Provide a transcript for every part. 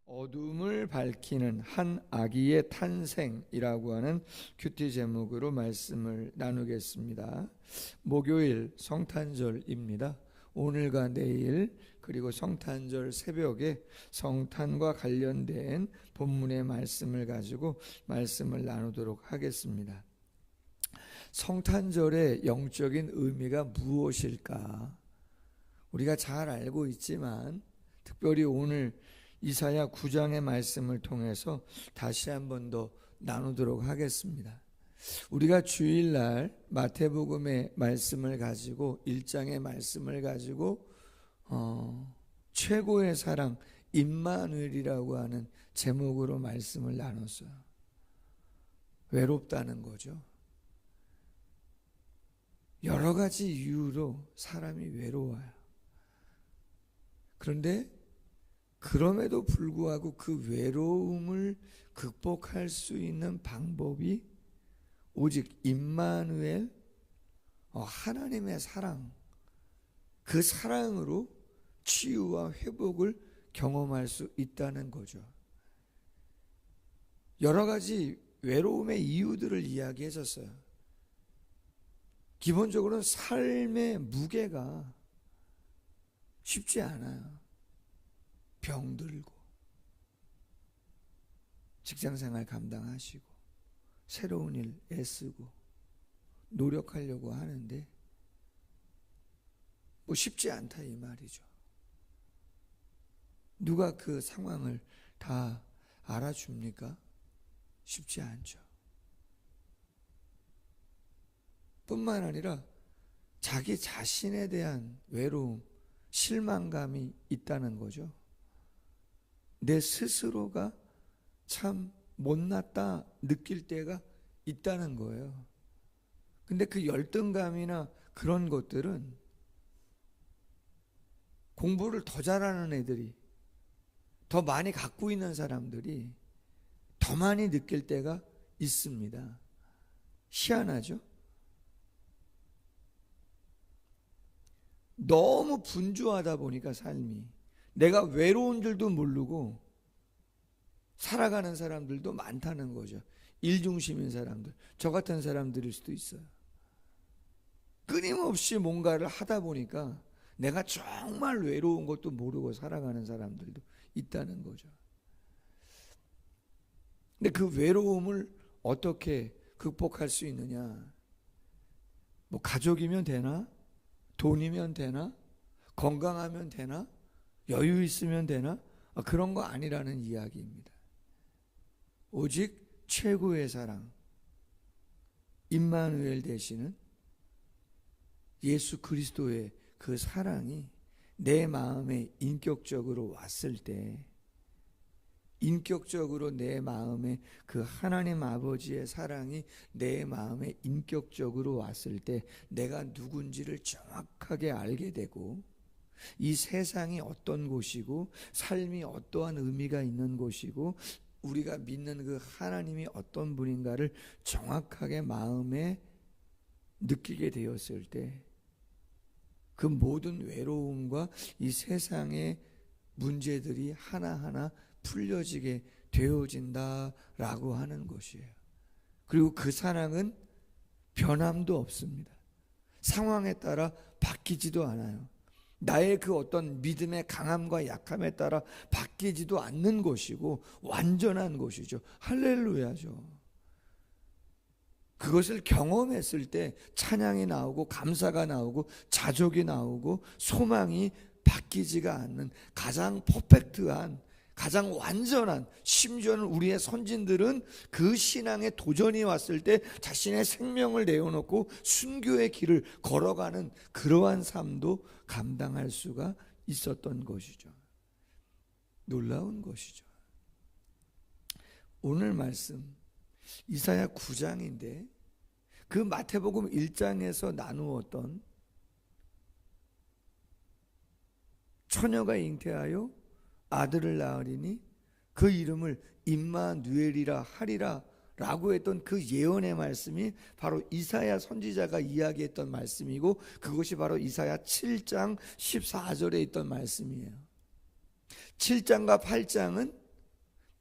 어둠을 밝히는 한 아기의 탄생이라고 하는 큐티 제목으로 말씀을 나누겠습니다. 목요일 성탄절입니다. 오늘과 내일 그리고 성탄절 새벽에 성탄과 관련된 본문의 말씀을 가지고 말씀을 나누도록 하겠습니다. 성탄절의 영적인 의미가 무엇일까? 우리가 잘 알고 있지만 특별히 오늘 이사야 9장의 말씀을 통해서 다시 한 번 더 나누도록 하겠습니다. 우리가 주일날 마태복음의 말씀을 가지고 1장의 말씀을 가지고 최고의 사랑 임마누엘이라고 하는 제목으로 말씀을 나눴어요. 외롭다는 거죠. 여러 가지 이유로 사람이 외로워요. 그런데 그럼에도 불구하고 그 외로움을 극복할 수 있는 방법이 오직 임마누엘, 하나님의 사랑, 그 사랑으로 치유와 회복을 경험할 수 있다는 거죠. 여러 가지 외로움의 이유들을 이야기했었어요. 기본적으로는 삶의 무게가 쉽지 않아요. 병들고 직장생활 감당하시고 새로운 일 애쓰고 노력하려고 하는데 쉽지 않다 이 말이죠. 누가 그 상황을 다 알아줍니까? 쉽지 않죠. 뿐만 아니라 자기 자신에 대한 외로움, 실망감이 있다는 거죠. 내 스스로가 참 못났다 느낄 때가 있다는 거예요. 근데 그 열등감이나 그런 것들은 공부를 더 잘하는 애들이, 더 많이 갖고 있는 사람들이 더 많이 느낄 때가 있습니다. 희한하죠? 너무 분주하다 보니까 삶이, 내가 외로운 줄도 모르고 살아가는 사람들도 많다는 거죠. 일중심인 사람들, 저 같은 사람들일 수도 있어요. 끊임없이 뭔가를 하다 보니까 내가 정말 외로운 것도 모르고 살아가는 사람들도 있다는 거죠. 근데 그 외로움을 어떻게 극복할 수 있느냐? 가족이면 되나? 돈이면 되나? 건강하면 되나? 여유 있으면 되나? 그런 거 아니라는 이야기입니다. 오직 최고의 사랑, 임마누엘 되시는 예수 그리스도의 그 사랑이 내 마음에 인격적으로 왔을 때, 인격적으로 내 마음에 그 하나님 아버지의 사랑이 내 마음에 인격적으로 왔을 때 내가 누군지를 정확하게 알게 되고, 이 세상이 어떤 곳이고 삶이 어떠한 의미가 있는 곳이고 우리가 믿는 그 하나님이 어떤 분인가를 정확하게 마음에 느끼게 되었을 때 그 모든 외로움과 이 세상의 문제들이 하나하나 풀려지게 되어진다라고 하는 것이에요. 그리고 그 사랑은 변함도 없습니다. 상황에 따라 바뀌지도 않아요. 나의 그 어떤 믿음의 강함과 약함에 따라 바뀌지도 않는 것이고 완전한 것이죠. 할렐루야죠. 그것을 경험했을 때 찬양이 나오고 감사가 나오고 자족이 나오고 소망이 바뀌지가 않는 가장 퍼펙트한, 가장 완전한, 심지어는 우리의 선진들은 그 신앙의 도전이 왔을 때 자신의 생명을 내어놓고 순교의 길을 걸어가는 그러한 삶도 감당할 수가 있었던 것이죠. 놀라운 것이죠. 오늘 말씀 이사야 9장인데 그 마태복음 1장에서 나누었던 처녀가 잉태하여 아들을 낳으리니 그 이름을 임마누엘이라 하리라 라고 했던 그 예언의 말씀이 바로 이사야 선지자가 이야기했던 말씀이고, 그것이 바로 이사야 7장 14절에 있던 말씀이에요. 7장과 8장은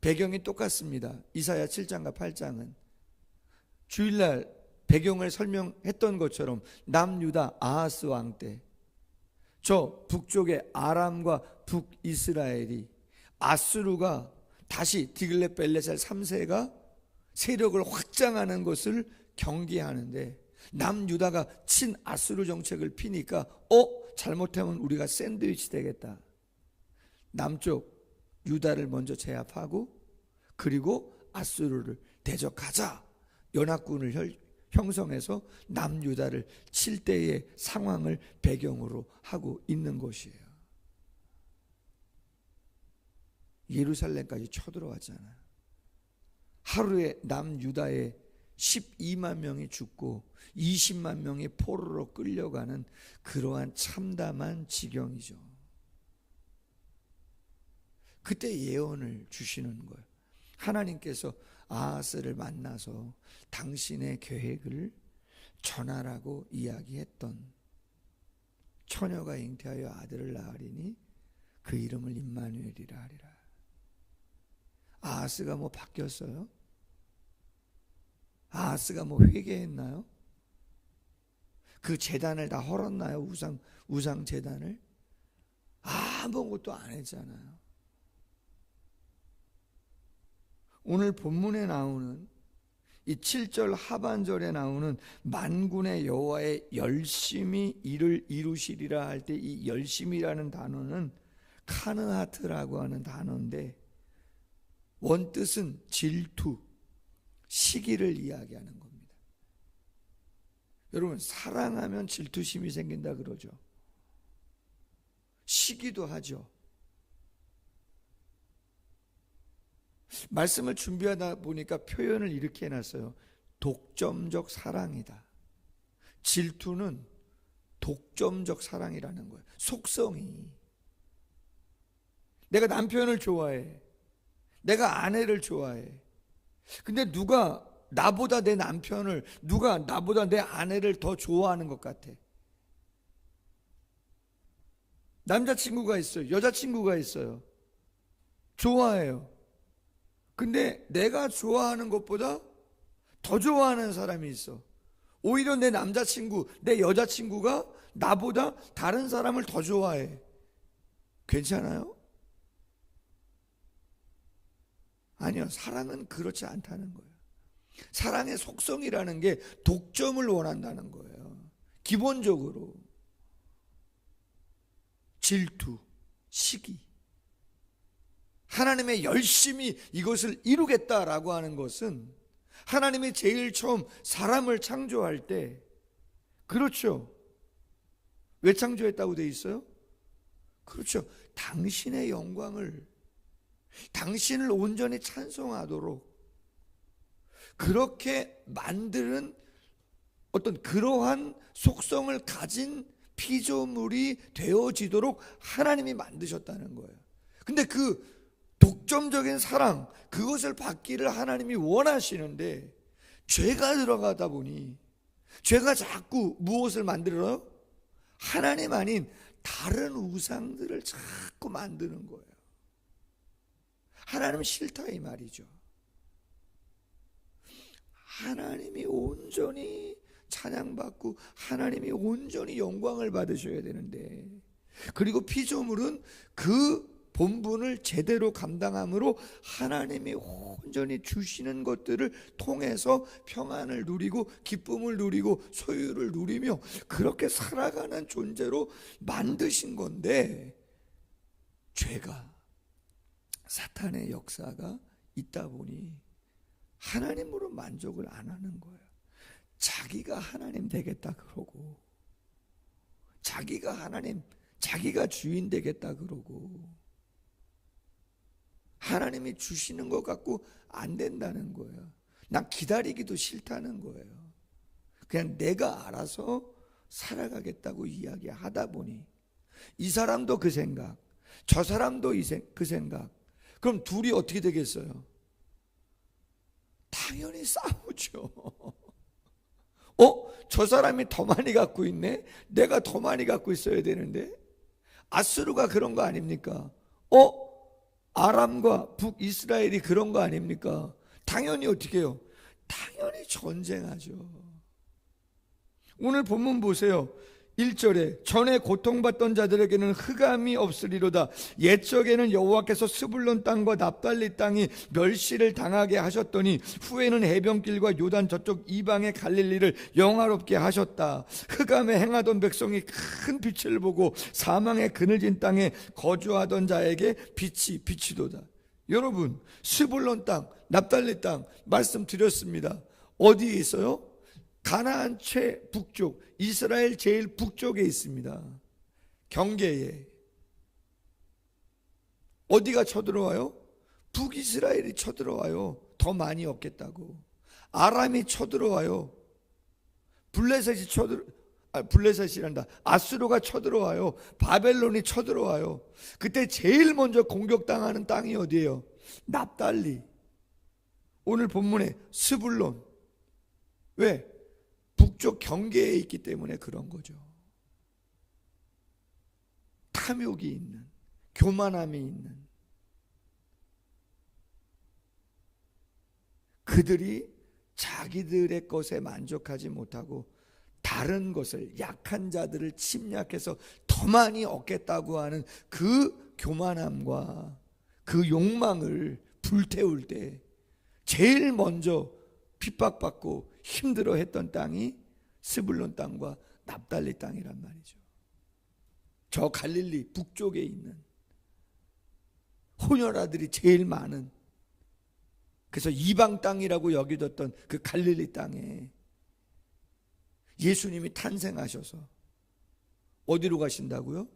배경이 똑같습니다. 이사야 7장과 8장은 주일날 배경을 설명했던 것처럼 남유다 아하스 왕 때 저 북쪽의 아람과 북이스라엘이 아수르가 다시 디글렛벨레살 3세가 세력을 확장하는 것을 경계하는데 남유다가 친아수르 정책을 피니까 잘못하면 우리가 샌드위치 되겠다. 남쪽 유다를 먼저 제압하고 그리고 아수르를 대적하자. 연합군을 형성해서 남유다를 칠 때의 상황을 배경으로 하고 있는 것이에요. 예루살렘까지 쳐들어왔잖아요. 하루에 남유다에 12만 명이 죽고 20만 명이 포로로 끌려가는 그러한 참담한 지경이죠. 그때 예언을 주시는 거예요. 하나님께서 아하스를 만나서 당신의 계획을 전하라고 이야기했던 처녀가 잉태하여 아들을 낳으리니 그 이름을 임마누엘이라 하리라. 아하스가 뭐 바뀌었어요? 아하스가 뭐 회개했나요? 그 제단을 다 헐었나요? 우상 제단을? 아무것도 안 했잖아요. 오늘 본문에 나오는 이 7절 하반절에 나오는 만군의 여호와의 열심히 일을 이루시리라 할 때 이 열심이라는 단어는 카느하트라고 하는 단어인데 원뜻은 질투, 시기를 이야기하는 겁니다. 여러분 사랑하면 질투심이 생긴다 그러죠. 시기도 하죠. 말씀을 준비하다 보니까 표현을 이렇게 해놨어요. 독점적 사랑이다. 질투는 독점적 사랑이라는 거예요. 속성이. 내가 남편을 좋아해. 내가 아내를 좋아해. 근데 누가 나보다 내 남편을, 누가 나보다 내 아내를 더 좋아하는 것 같아. 남자친구가 있어요. 여자친구가 있어요. 좋아해요. 근데 내가 좋아하는 것보다 더 좋아하는 사람이 있어. 오히려 내 남자친구, 내 여자친구가 나보다 다른 사람을 더 좋아해. 괜찮아요? 아니요. 사랑은 그렇지 않다는 거예요. 사랑의 속성이라는 게 독점을 원한다는 거예요. 기본적으로 질투, 시기. 하나님의 열심히 이것을 이루겠다라고 하는 것은 하나님이 제일 처음 사람을 창조할 때, 그렇죠, 왜 창조했다고 돼 있어요? 그렇죠, 당신의 영광을, 당신을 온전히 찬송하도록 그렇게 만드는 어떤 그러한 속성을 가진 피조물이 되어지도록 하나님이 만드셨다는 거예요. 근데 그 독점적인 사랑, 그것을 받기를 하나님이 원하시는데 죄가 들어가다 보니 죄가 자꾸 무엇을 만들어요? 하나님 아닌 다른 우상들을 자꾸 만드는 거예요. 하나님 싫다 이 말이죠. 하나님이 온전히 찬양받고 하나님이 온전히 영광을 받으셔야 되는데, 그리고 피조물은 그 본분을 제대로 감당함으로 하나님이 온전히 주시는 것들을 통해서 평안을 누리고 기쁨을 누리고 소유를 누리며 그렇게 살아가는 존재로 만드신 건데, 죄가, 사탄의 역사가 있다 보니 하나님으로 만족을 안 하는 거예요. 자기가 하나님 되겠다 그러고, 자기가 하나님, 자기가 주인 되겠다 그러고, 하나님이 주시는 것 같고 안 된다는 거예요. 난 기다리기도 싫다는 거예요. 그냥 내가 알아서 살아가겠다고 이야기하다 보니 이 사람도 그 생각, 저 사람도 그 생각. 그럼 둘이 어떻게 되겠어요? 당연히 싸우죠. 저 사람이 더 많이 갖고 있네? 내가 더 많이 갖고 있어야 되는데? 아수르가 그런 거 아닙니까? 아람과 북이스라엘이 그런 거 아닙니까? 당연히 어떻게 해요? 당연히 전쟁하죠. 오늘 본문 보세요. 1절에 전에 고통받던 자들에게는 흑암이 없으리로다. 옛적에는 여호와께서 스불론 땅과 납달리 땅이 멸시를 당하게 하셨더니 후에는 해변길과 요단 저쪽 이방의 갈릴리를 영화롭게 하셨다. 흑암에 행하던 백성이 큰 빛을 보고 사망의 그늘진 땅에 거주하던 자에게 빛이 비치도다. 여러분, 스불론 땅, 납달리 땅 말씀드렸습니다. 어디에 있어요? 가나안 최북쪽, 이스라엘 제일 북쪽에 있습니다. 경계에. 어디가 쳐들어와요? 북이스라엘이 쳐들어와요. 더 많이 얻겠다고. 아람이 쳐들어와요. 블레셋이란다. 아수르가 쳐들어와요. 바벨론이 쳐들어와요. 그때 제일 먼저 공격당하는 땅이 어디예요? 납달리. 오늘 본문에 스불론. 왜? 북쪽 경계에 있기 때문에 그런 거죠. 탐욕이 있는, 교만함이 있는 그들이 자기들의 것에 만족하지 못하고 다른 것을, 약한 자들을 침략해서 더 많이 얻겠다고 하는 그 교만함과 그 욕망을 불태울 때 제일 먼저 핍박받고 힘들어했던 땅이 스불론 땅과 납달리 땅이란 말이죠. 저 갈릴리 북쪽에 있는 혼혈아들이 제일 많은, 그래서 이방 땅이라고 여기던 그 갈릴리 땅에 예수님이 탄생하셔서 어디로 가신다고요?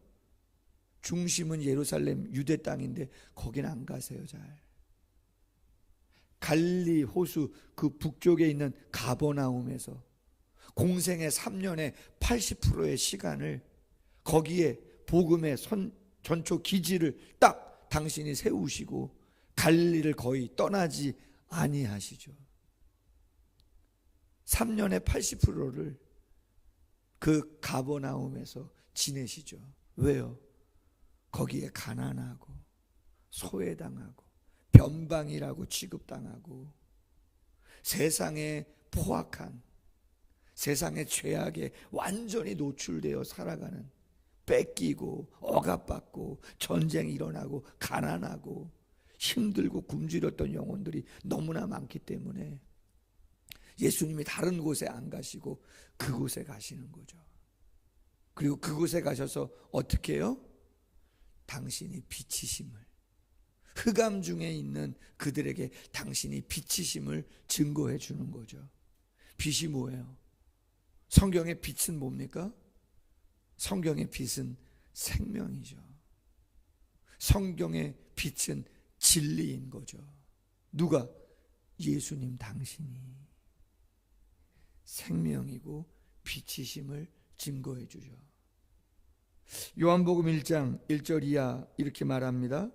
중심은 예루살렘 유대 땅인데 거긴 안 가세요. 잘. 갈릴리 호수 그 북쪽에 있는 가버나움에서 공생의 3년의 80%의 시간을 거기에 복음의 전초 기지를 딱 당신이 세우시고 갈릴리를 거의 떠나지 아니하시죠. 3년의 80%를 그 가버나움에서 지내시죠. 왜요? 거기에 가난하고 소외당하고 변방이라고 취급당하고 세상에 포악한, 세상의 죄악에 완전히 노출되어 살아가는, 뺏기고 억압받고 전쟁이 일어나고 가난하고 힘들고 굶주렸던 영혼들이 너무나 많기 때문에 예수님이 다른 곳에 안 가시고 그곳에 가시는 거죠. 그리고 그곳에 가셔서 어떻게 해요? 당신이 빛이심을, 흑암 중에 있는 그들에게 당신이 빛이심을 증거해 주는 거죠. 빛이 뭐예요? 성경의 빛은 뭡니까? 성경의 빛은 생명이죠. 성경의 빛은 진리인 거죠. 누가? 예수님 당신이 생명이고 빛이심을 증거해 주죠. 요한복음 1장 1절 이하 이렇게 말합니다.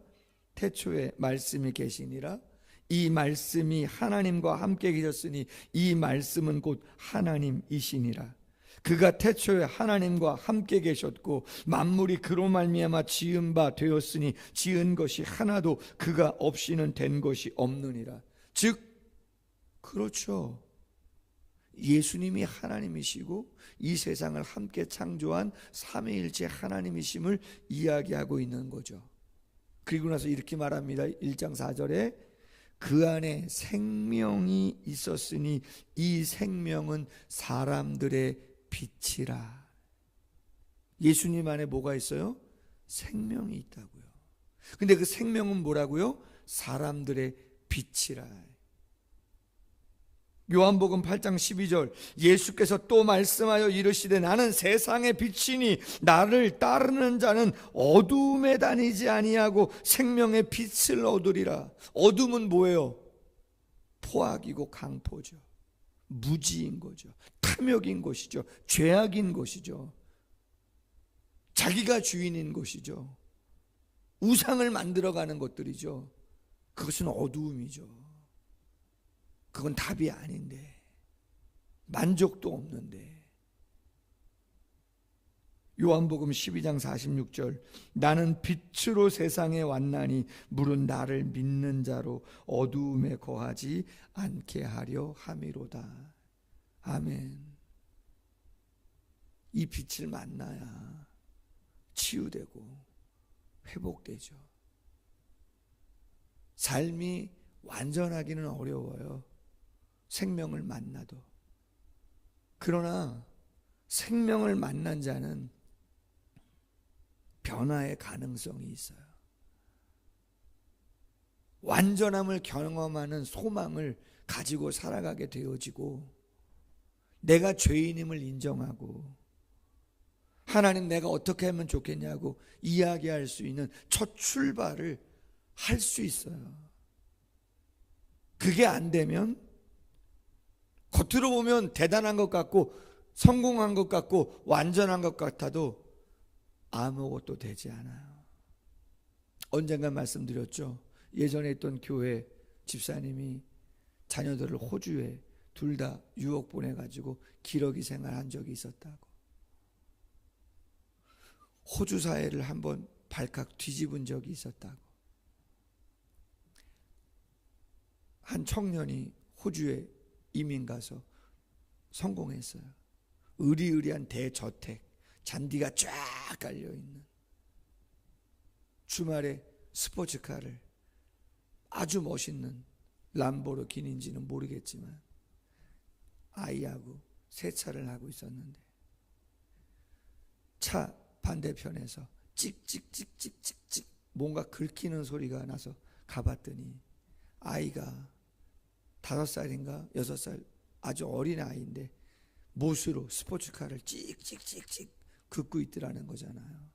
태초에 말씀이 계시니라. 이 말씀이 하나님과 함께 계셨으니 이 말씀은 곧 하나님이시니라. 그가 태초에 하나님과 함께 계셨고 만물이 그로 말미암아 지은 바 되었으니 지은 것이 하나도 그가 없이는 된 것이 없느니라. 즉 그렇죠. 예수님이 하나님이시고 이 세상을 함께 창조한 삼위일체 하나님이심을 이야기하고 있는 거죠. 그리고 나서 이렇게 말합니다. 1장 4절에 그 안에 생명이 있었으니 이 생명은 사람들의 빛이라. 예수님 안에 뭐가 있어요? 생명이 있다고요. 근데 그 생명은 뭐라고요? 사람들의 빛이라. 요한복음 8장 12절 예수께서 또 말씀하여 이르시되 나는 세상의 빛이니 나를 따르는 자는 어둠에 다니지 아니하고 생명의 빛을 얻으리라. 어둠은 뭐예요? 포악이고 강포죠. 무지인 거죠. 탐욕인 것이죠. 죄악인 것이죠. 자기가 주인인 것이죠. 우상을 만들어가는 것들이죠. 그것은 어두움이죠. 그건 답이 아닌데, 만족도 없는데, 요한복음 12장 46절, 나는 빛으로 세상에 왔나니 물은 나를 믿는 자로 어두움에 거하지 않게 하려 함이로다. 아멘. 이 빛을 만나야 치유되고 회복되죠. 삶이 완전하기는 어려워요. 생명을 만나도. 그러나 생명을 만난 자는 변화의 가능성이 있어요. 완전함을 경험하는 소망을 가지고 살아가게 되어지고, 내가 죄인임을 인정하고, 하나님 내가 어떻게 하면 좋겠냐고 이야기할 수 있는 첫 출발을 할 수 있어요. 그게 안 되면 겉으로 보면 대단한 것 같고 성공한 것 같고 완전한 것 같아도 아무것도 되지 않아요. 언젠가 말씀드렸죠. 예전에 있던 교회 집사님이 자녀들을 호주에 둘 다 유학 보내가지고 기러기 생활한 적이 있었다고. 호주 사회를 한번 발칵 뒤집은 적이 있었다고. 한 청년이 호주에 이민 가서 성공했어요. 으리으리한 대저택, 잔디가 쫙 깔려있는, 주말에 스포츠카를, 아주 멋있는 람보르기니인지는 모르겠지만 아이하고 세차를 하고 있었는데, 차 반대편에서 찍찍찍찍찍찍 뭔가 긁히는 소리가 나서 가봤더니 아이가 5살인가 6살 아주 어린 아이인데 못으로 스포츠카를 찍찍찍찍 긁고 있더라는 거잖아요.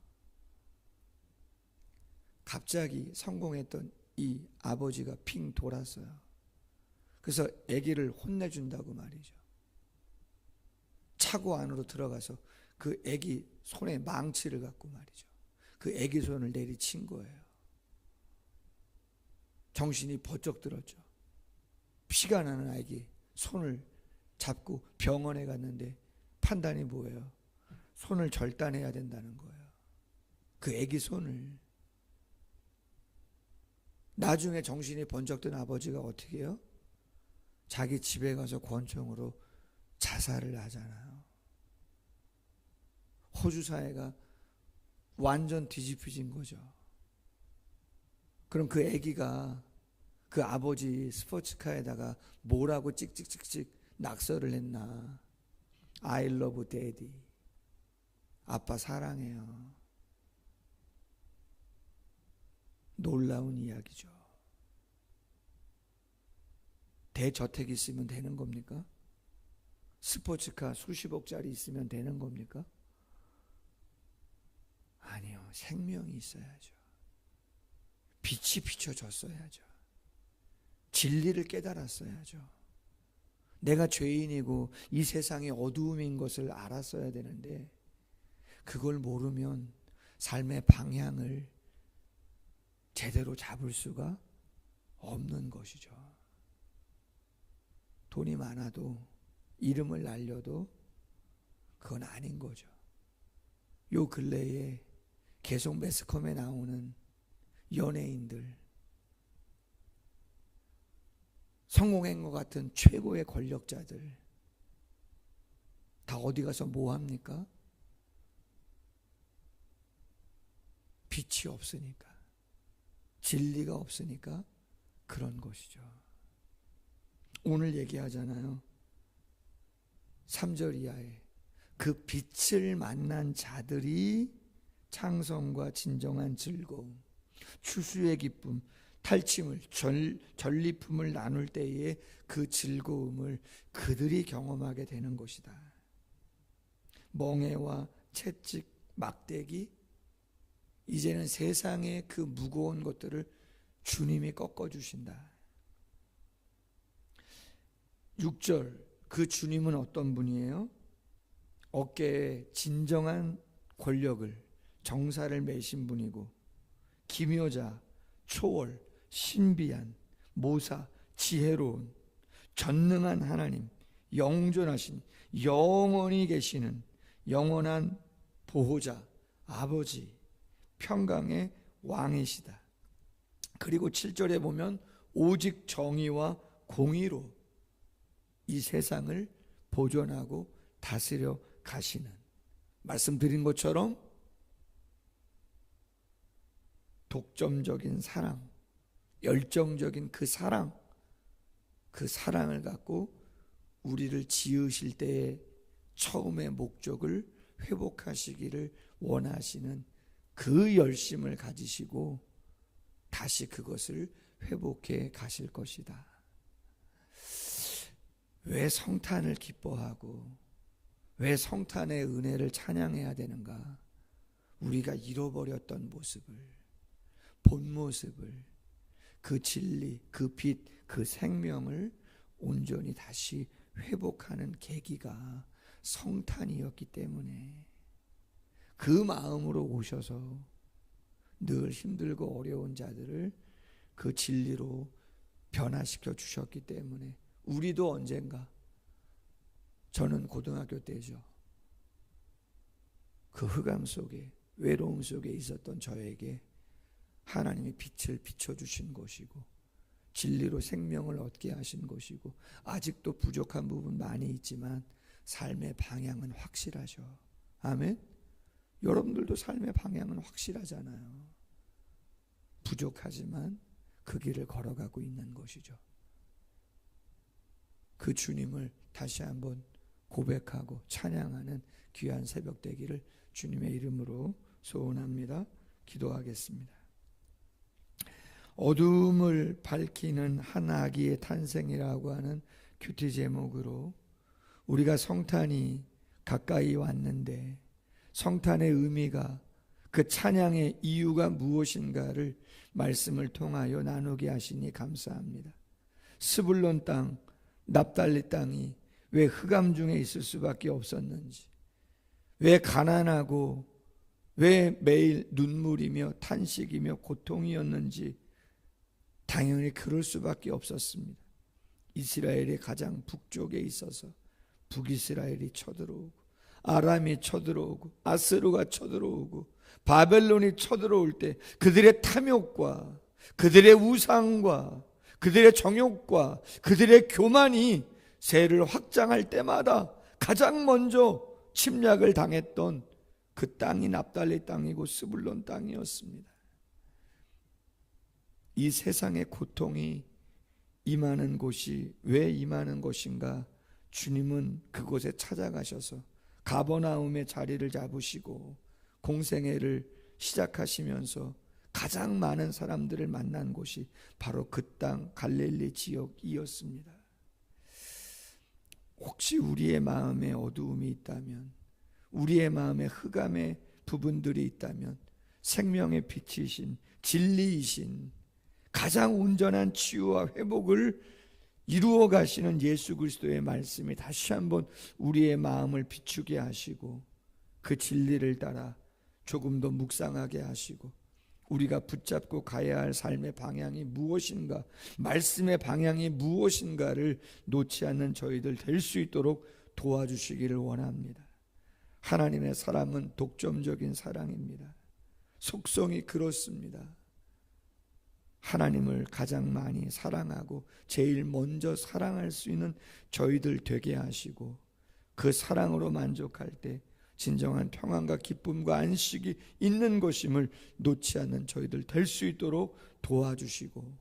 갑자기 성공했던 이 아버지가 핑 돌았어요. 그래서 아기를 혼내준다고 말이죠. 차고 안으로 들어가서 그 아기 손에 망치를 갖고 말이죠. 그 아기 손을 내리친 거예요. 정신이 번쩍 들었죠. 피가 나는 아기 손을 잡고 병원에 갔는데 판단이 뭐예요? 손을 절단해야 된다는 거예요. 그 아기 손을. 나중에 정신이 번쩍 든 아버지가 어떻게 해요? 자기 집에 가서 권총으로 자살을 하잖아요. 호주 사회가 완전 뒤집혀진 거죠. 그럼 그 아기가 그 아버지 스포츠카에다가 뭐라고 찍찍찍찍 낙서를 했나? I love daddy. 아빠 사랑해요. 놀라운 이야기죠. 대저택이 있으면 되는 겁니까? 스포츠카 수십억짜리 있으면 되는 겁니까? 아니요. 생명이 있어야죠. 빛이 비춰졌어야죠. 진리를 깨달았어야죠. 내가 죄인이고 이 세상이 어두움인 것을 알았어야 되는데, 그걸 모르면 삶의 방향을 제대로 잡을 수가 없는 것이죠. 돈이 많아도 이름을 날려도 그건 아닌 거죠. 요 근래에 계속 매스컴에 나오는 연예인들, 성공한 것 같은 최고의 권력자들 다 어디 가서 뭐 합니까? 빛이 없으니까, 진리가 없으니까 그런 것이죠. 오늘 얘기하잖아요. 3절 이하에 그 빛을 만난 자들이 창성과 진정한 즐거움, 추수의 기쁨, 탈취물, 전리품을 나눌 때에 그 즐거움을 그들이 경험하게 되는 것이다. 멍해와 채찍, 막대기, 이제는 세상의 그 무거운 것들을 주님이 꺾어주신다. 6절, 그 주님은 어떤 분이에요? 어깨에 진정한 권력을, 정사를 매신 분이고, 기묘자, 초월, 신비한, 모사, 지혜로운, 전능한 하나님, 영존하신, 영원히 계시는 영원한 보호자, 아버지, 평강의 왕이시다. 그리고 7절에 보면 오직 정의와 공의로 이 세상을 보존하고 다스려 가시는, 말씀드린 것처럼 독점적인 사랑, 열정적인 그 사랑을 갖고 우리를 지으실 때의 처음의 목적을 회복하시기를 원하시는 그 열심을 가지시고 다시 그것을 회복해 가실 것이다. 왜 성탄을 기뻐하고 왜 성탄의 은혜를 찬양해야 되는가? 우리가 잃어버렸던 모습을, 본 모습을, 그 진리, 그 빛, 그 생명을 온전히 다시 회복하는 계기가 성탄이었기 때문에, 그 마음으로 오셔서 늘 힘들고 어려운 자들을 그 진리로 변화시켜 주셨기 때문에 우리도 언젠가, 저는 고등학교 때죠, 그 흑암 속에 외로움 속에 있었던 저에게 하나님이 빛을 비춰주신 것이고 진리로 생명을 얻게 하신 것이고, 아직도 부족한 부분 많이 있지만 삶의 방향은 확실하죠. 아멘. 여러분들도 삶의 방향은 확실하잖아요. 부족하지만 그 길을 걸어가고 있는 것이죠. 그 주님을 다시 한번 고백하고 찬양하는 귀한 새벽 되기를 주님의 이름으로 소원합니다. 기도하겠습니다. 어둠을 밝히는 한 아기의 탄생이라고 하는 큐티 제목으로 우리가 성탄이 가까이 왔는데 성탄의 의미가, 그 찬양의 이유가 무엇인가를 말씀을 통하여 나누게 하시니 감사합니다. 스불론 땅, 납달리 땅이 왜 흑암 중에 있을 수밖에 없었는지, 왜 가난하고 왜 매일 눈물이며 탄식이며 고통이었는지 당연히 그럴 수밖에 없었습니다. 이스라엘의 가장 북쪽에 있어서 북이스라엘이 쳐들어오고 아람이 쳐들어오고 아스루가 쳐들어오고 바벨론이 쳐들어올 때 그들의 탐욕과 그들의 우상과 그들의 정욕과 그들의 교만이 세를 확장할 때마다 가장 먼저 침략을 당했던 그 땅이 납달리 땅이고 스불론 땅이었습니다. 이 세상의 고통이 임하는 곳이 왜 임하는 것인가? 주님은 그곳에 찾아가셔서 가버나움의 자리를 잡으시고 공생애를 시작하시면서 가장 많은 사람들을 만난 곳이 바로 그 땅 갈릴리 지역이었습니다. 혹시 우리의 마음에 어두움이 있다면, 우리의 마음에 흑암의 부분들이 있다면 생명의 빛이신 진리이신 가장 온전한 치유와 회복을 이루어 가시는 예수 그리스도의 말씀이 다시 한번 우리의 마음을 비추게 하시고 그 진리를 따라 조금 더 묵상하게 하시고 우리가 붙잡고 가야 할 삶의 방향이 무엇인가, 말씀의 방향이 무엇인가를 놓지 않는 저희들 될 수 있도록 도와주시기를 원합니다. 하나님의 사랑은 독점적인 사랑입니다. 속성이 그렇습니다. 하나님을 가장 많이 사랑하고 제일 먼저 사랑할 수 있는 저희들 되게 하시고 그 사랑으로 만족할 때 진정한 평안과 기쁨과 안식이 있는 것임을 놓지 않는 저희들 될 수 있도록 도와주시고,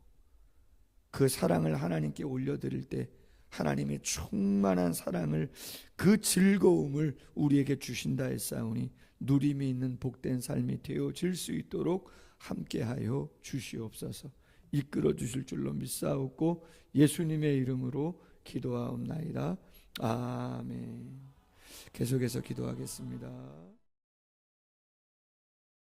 그 사랑을 하나님께 올려드릴 때 하나님의 충만한 사랑을, 그 즐거움을 우리에게 주신다 했사오니 누림이 있는 복된 삶이 되어질 수 있도록 함께하여 주시옵소서. 이끌어 주실 줄로 믿사옵고 예수님의 이름으로 기도하옵나이다. 아멘. 계속해서 기도하겠습니다.